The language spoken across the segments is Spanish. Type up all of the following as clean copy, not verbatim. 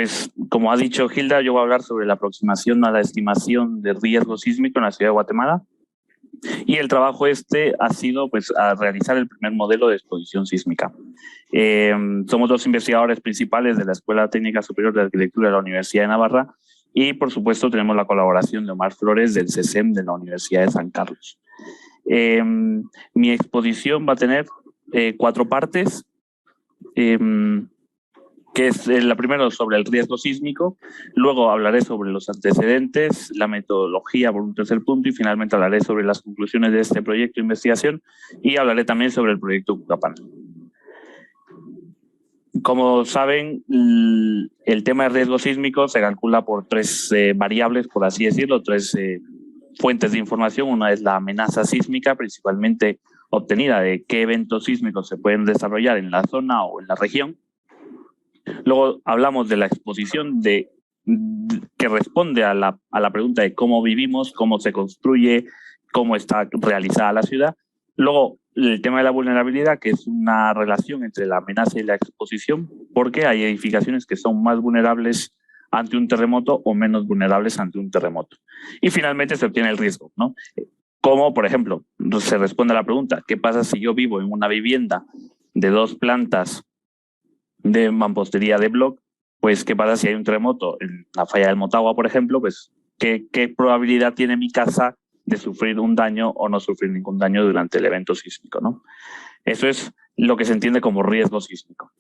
Pues, como ha dicho Hilda, yo voy a hablar sobre la aproximación a la estimación de riesgo sísmico en la ciudad de Guatemala. Y el trabajo ha sido pues, a realizar el primer modelo de exposición sísmica. Somos dos investigadores principales de la Escuela Técnica Superior de Arquitectura de la Universidad de Navarra y, por supuesto, tenemos la colaboración de Omar Flores del CESEM de la Universidad de San Carlos. Mi exposición va a tener 4 partes. Que es la primera sobre el riesgo sísmico, luego hablaré sobre los antecedentes, la metodología por un tercer punto y finalmente hablaré sobre las conclusiones de este proyecto de investigación y hablaré también sobre el proyecto Cucapana. Como saben, el tema de riesgo sísmico se calcula por 3 variables, por así decirlo, 3 fuentes de información. Una es la amenaza sísmica, principalmente obtenida de qué eventos sísmicos se pueden desarrollar en la zona o en la región. Luego hablamos de la exposición que responde a la pregunta de cómo vivimos, cómo se construye, cómo está realizada la ciudad. Luego el tema de la vulnerabilidad, que es una relación entre la amenaza y la exposición, porque hay edificaciones que son más vulnerables ante un terremoto o menos vulnerables ante un terremoto. Y finalmente se obtiene el riesgo, ¿no? Como, por ejemplo, se responde a la pregunta, ¿qué pasa si yo vivo en una vivienda de 2 plantas de mampostería de block? Pues qué pasa si hay un terremoto en la falla del Motagua, por ejemplo, pues qué probabilidad tiene mi casa de sufrir un daño o no sufrir ningún daño durante el evento sísmico, ¿no? Eso es lo que se entiende como riesgo sísmico.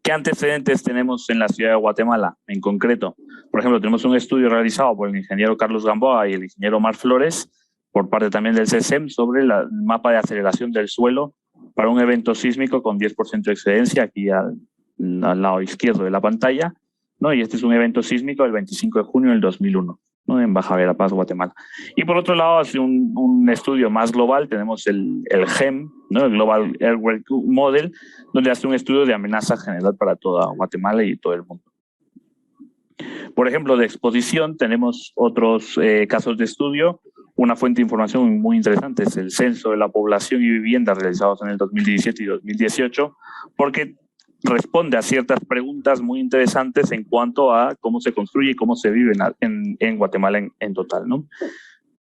¿Qué antecedentes tenemos en la ciudad de Guatemala en concreto? Por ejemplo, tenemos un estudio realizado por el ingeniero Carlos Gamboa y el ingeniero Omar Flores, por parte también del CESEM, sobre el mapa de aceleración del suelo para un evento sísmico con 10% de excedencia, aquí al lado izquierdo de la pantalla, ¿no? Y este es un evento sísmico del 25 de junio del 2001, ¿no? En Baja Verapaz, Guatemala. Y por otro lado, hace un estudio más global, tenemos el GEM, ¿no? El Global Earthquake Model, donde hace un estudio de amenaza general para toda Guatemala y todo el mundo. Por ejemplo, de exposición tenemos otros casos de estudio. Una fuente de información muy interesante es el censo de la población y viviendas realizados en el 2017 y 2018, porque responde a ciertas preguntas muy interesantes en cuanto a cómo se construye y cómo se vive en Guatemala en total, ¿no?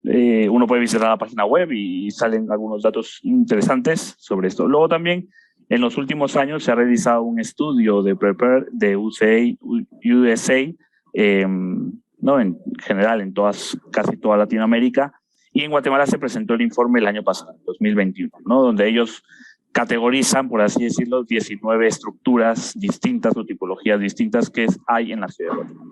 Uno puede visitar la página web y salen algunos datos interesantes sobre esto. Luego también, en los últimos años se ha realizado un estudio de Prepare de USA, ¿no? En general en casi toda Latinoamérica, y en Guatemala se presentó el informe el año pasado, 2021, ¿no? Donde ellos categorizan, por así decirlo, 19 estructuras distintas o tipologías distintas que hay en la ciudad de Guatemala.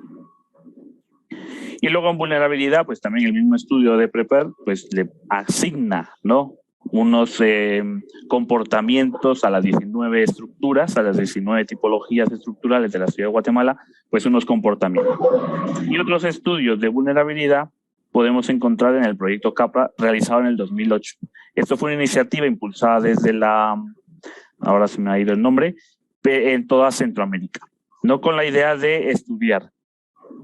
Y luego en vulnerabilidad, pues también el mismo estudio de Prepare pues le asigna, ¿no? Unos comportamientos a las 19 estructuras, a las 19 tipologías estructurales de la ciudad de Guatemala, pues unos comportamientos. Y otros estudios de vulnerabilidad podemos encontrar en el proyecto CAPRA realizado en el 2008. Esto fue una iniciativa impulsada desde ahora se me ha ido el nombre, en toda Centroamérica, no con la idea de estudiar,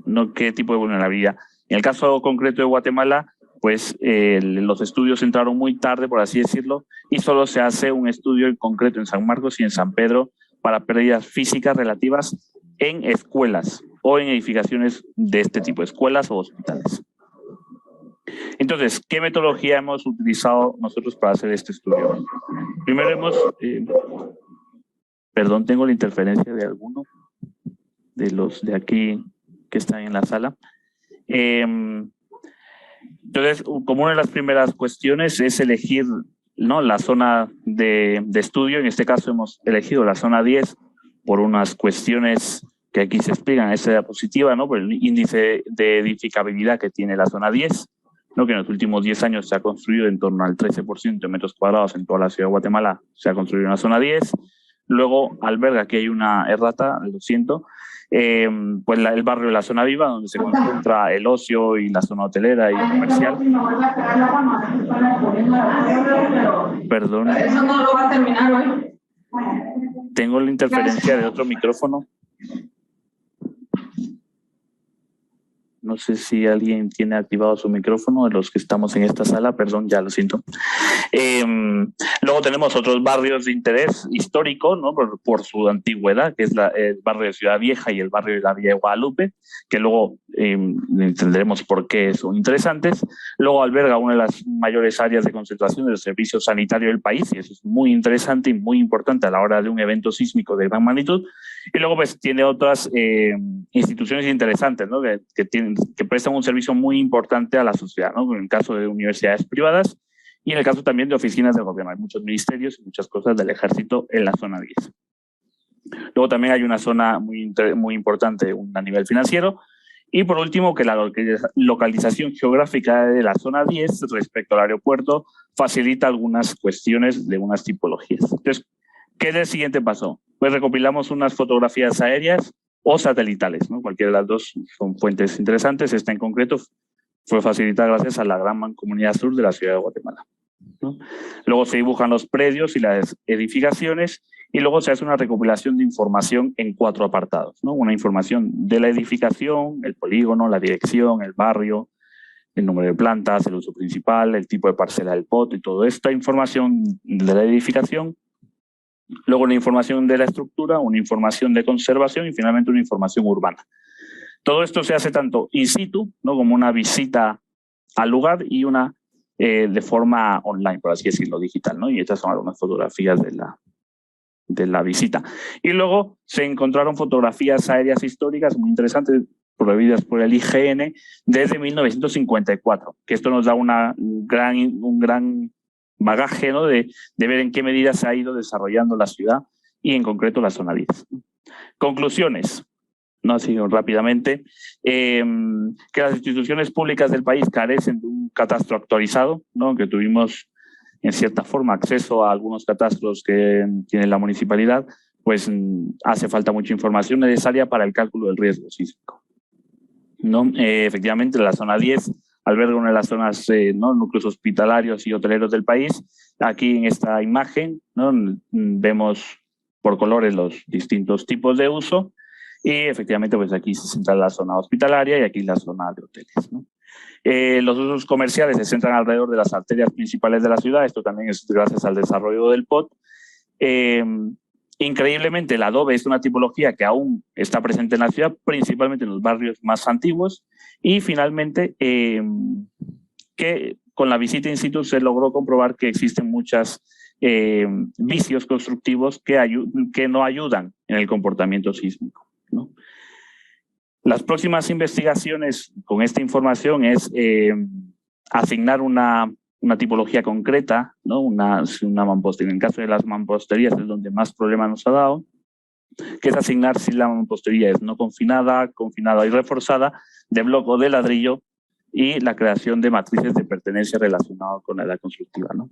no qué tipo de vulnerabilidad. En el caso concreto de Guatemala, pues los estudios entraron muy tarde, por así decirlo, y solo se hace un estudio en concreto en San Marcos y en San Pedro para pérdidas físicas relativas en escuelas o en edificaciones de este tipo, escuelas o hospitales. Entonces, ¿qué metodología hemos utilizado nosotros para hacer este estudio? Primero hemos... perdón, tengo la interferencia de alguno de los de aquí que están en la sala. Entonces, como una de las primeras cuestiones es elegir, ¿no?, la zona de estudio. En este caso hemos elegido la zona 10 por unas cuestiones que aquí se explican en esta diapositiva, ¿no?, por el índice de edificabilidad que tiene la zona 10, ¿no?, que en los últimos 10 años se ha construido en torno al 13% de metros cuadrados en toda la ciudad de Guatemala, se ha construido en la zona 10. Luego alberga, aquí hay una errata, lo siento, pues el barrio de la Zona Viva, donde se concentra el ocio y la zona hotelera y comercial. Perdón. Eso no lo va a terminar hoy. Tengo la interferencia de otro micrófono. No sé si alguien tiene activado su micrófono de los que estamos en esta sala, perdón, ya lo siento. Luego tenemos otros barrios de interés histórico, ¿no? por su antigüedad, que es el barrio de Ciudad Vieja y el barrio de la Villa de Guadalupe, que luego entenderemos por qué son interesantes. Luego alberga una de las mayores áreas de concentración del servicio sanitario del país, y eso es muy interesante y muy importante a la hora de un evento sísmico de gran magnitud. Y luego pues tiene otras instituciones interesantes, ¿no? que prestan un servicio muy importante a la sociedad, ¿no? En el caso de universidades privadas y en el caso también de oficinas del gobierno. Hay muchos ministerios y muchas cosas del ejército en la zona 10. Luego también hay una zona muy importante a nivel financiero. Y por último, que la localización geográfica de la zona 10 respecto al aeropuerto facilita algunas cuestiones de unas tipologías. Entonces, ¿qué es el siguiente paso? Pues recopilamos unas fotografías aéreas o satelitales, ¿no? Cualquiera de las dos son fuentes interesantes. Esta en concreto fue facilitada gracias a la Gran Mancomunidad Sur de la ciudad de Guatemala, ¿no? Luego se dibujan los predios y las edificaciones y luego se hace una recopilación de información en 4 apartados, ¿no? Una información de la edificación, el polígono, la dirección, el barrio, el número de plantas, el uso principal, el tipo de parcela del POT y toda esta información de la edificación. Luego una información de la estructura, una información de conservación y finalmente una información urbana. Todo esto se hace tanto in situ, ¿no? Como una visita al lugar y una de forma online, por así decirlo, digital, ¿no? Y estas son algunas fotografías de la visita. Y luego se encontraron fotografías aéreas históricas muy interesantes, prohibidas por el IGN, desde 1954, que esto nos da un gran bagaje, ¿no? de ver en qué medida se ha ido desarrollando la ciudad y en concreto la zona 10. Conclusiones, ¿no? Así rápidamente, que las instituciones públicas del país carecen de un catastro actualizado, ¿no? Que tuvimos en cierta forma acceso a algunos catastros que tiene la municipalidad, pues hace falta mucha información necesaria para el cálculo del riesgo sísmico, ¿no? Efectivamente, la zona 10 alberga una de las zonas, ¿no? núcleos hospitalarios y hoteleros del país. Aquí en esta imagen, ¿no? Vemos por colores los distintos tipos de uso y efectivamente pues aquí se centra la zona hospitalaria y aquí la zona de hoteles, ¿no? Los usos comerciales se centran alrededor de las arterias principales de la ciudad. Esto también es gracias al desarrollo del POT. Increíblemente, el adobe es una tipología que aún está presente en la ciudad, principalmente en los barrios más antiguos. Y finalmente, que con la visita in situ se logró comprobar que existen muchos vicios constructivos que no ayudan en el comportamiento sísmico, ¿no? Las próximas investigaciones con esta información es asignar una tipología concreta, ¿no? una mampostería. En el caso de las mamposterías es donde más problemas nos ha dado, que es asignar si la mampostería es no confinada, confinada y reforzada, de bloque o de ladrillo, y la creación de matrices de pertenencia relacionadas con la edad constructiva, ¿no?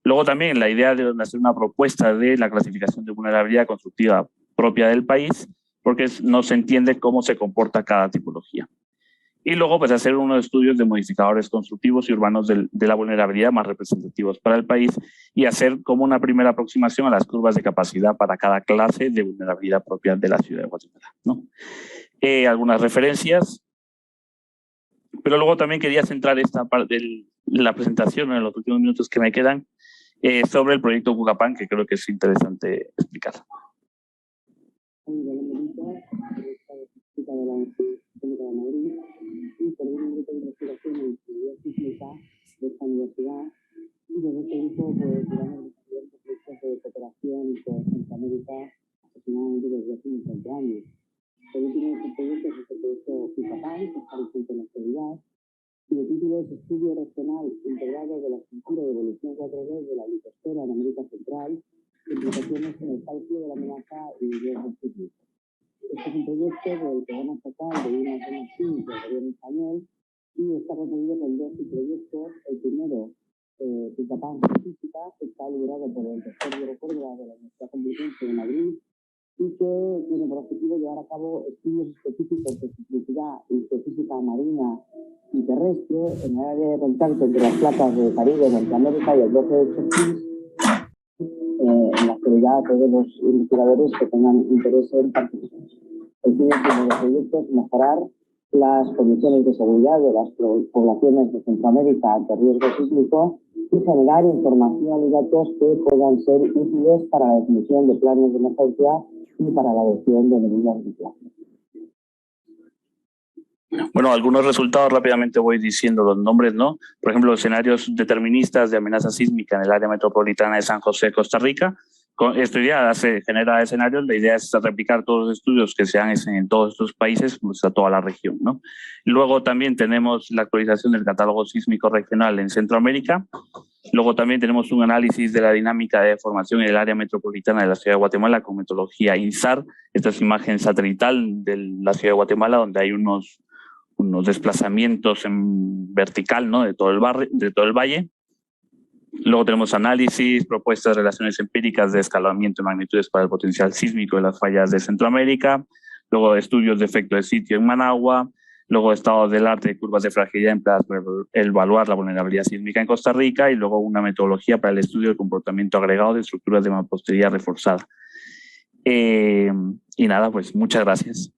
Luego también la idea de hacer una propuesta de la clasificación de vulnerabilidad constructiva propia del país, porque no se entiende cómo se comporta cada tipología. Y luego pues hacer unos estudios de modificadores constructivos y urbanos de la vulnerabilidad más representativos para el país y hacer como una primera aproximación a las curvas de capacidad para cada clase de vulnerabilidad propia de la ciudad de Guatemala, ¿no? Algunas referencias, pero luego también quería centrar esta parte de la presentación en los últimos minutos que me quedan sobre el proyecto Cucapán, que creo que es interesante explicar. Y por un grupo de investigación en ingeniería sísmica de esta universidad, y desde este grupo pues llevamos desarrollando proyectos de cooperación con Centroamérica aproximadamente desde hace unos 20 años. El último de estos proyectos es el proyecto Cucapán, que está vigente en la actualidad, y el título es Estudio Regional Integrado de la Estructura de Evolución 4D de la litosfera en América Central, implicaciones en el cálculo de la amenaza y riesgo sísmico. Este es un proyecto del programa estatal de una zona 5 del gobierno español y está construido con 2 subproyectos. El primero, Cucapán Física, que está liderado por el doctor Diego Córdoba de la Universidad Complutense de Madrid y que tiene por objetivo llevar a cabo estudios específicos de sismicidad y de física marina y terrestre en el área de contacto entre las placas de Caribe, Norteamérica y el bloque de Chocís, en la actualidad a todos los investigadores que tengan interés en participar. El fin último del proyecto es mejorar las condiciones de seguridad de las poblaciones de Centroamérica ante riesgo sísmico y generar información y datos que puedan ser útiles para la definición de planes de emergencia y para la adopción de medidas de mitigación. Bueno, algunos resultados rápidamente voy diciendo los nombres, ¿no? Por ejemplo, escenarios deterministas de amenaza sísmica en el área metropolitana de San José, Costa Rica. Esta idea se genera escenarios, la idea es replicar todos los estudios que se han hecho en todos estos países, pues a toda la región, ¿no? Luego también tenemos la actualización del catálogo sísmico regional en Centroamérica. Luego también tenemos un análisis de la dinámica de formación en el área metropolitana de la ciudad de Guatemala con metodología INSAR. Esta es imagen satelital de la ciudad de Guatemala, donde hay unos desplazamientos en vertical, ¿no? de todo el valle. Luego tenemos análisis, propuestas de relaciones empíricas de escalamiento de magnitudes para el potencial sísmico de las fallas de Centroamérica. Luego estudios de efecto de sitio en Managua. Luego estados del arte de curvas de fragilidad empleadas para evaluar la vulnerabilidad sísmica en Costa Rica. Y luego una metodología para el estudio del comportamiento agregado de estructuras de mampostería reforzada. Y nada, pues muchas gracias.